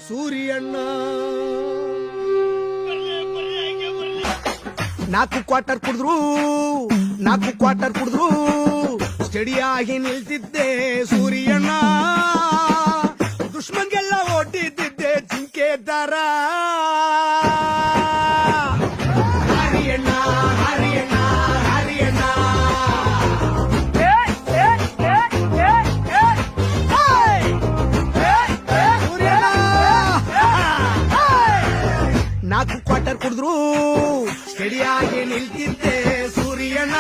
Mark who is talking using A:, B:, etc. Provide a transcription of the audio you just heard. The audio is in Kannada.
A: ಸೂರ್ಯಣ್ಣ 4 ಕ್ವಾರ್ಟರ್ ಕುಡಿದ್ರು ಸ್ಟಡಿಯಾಗಿ ನಿಲ್ತಿದ್ದೆ ಸೂರ್ಯಣ್ಣ ದುಶ್ಮನ್ಗೆಲ್ಲ ಓಡಿದ್ದಿದ್ದೆ ಜಿಂಕೆ ದಾರ ಹರಿಯಣ್ಣ ಹರಿಯಣ್ಣ ಹರಿಯಣ್ಣ ನಾಲ್ಕು ಕ್ವಾರ್ಟರ್ ಕುಡಿದ್ರು ಸ್ಟಡಿಯಾಗಿ ನಿಲ್ತಿದ್ದೆ ಸೂರ್ಯಣ್ಣ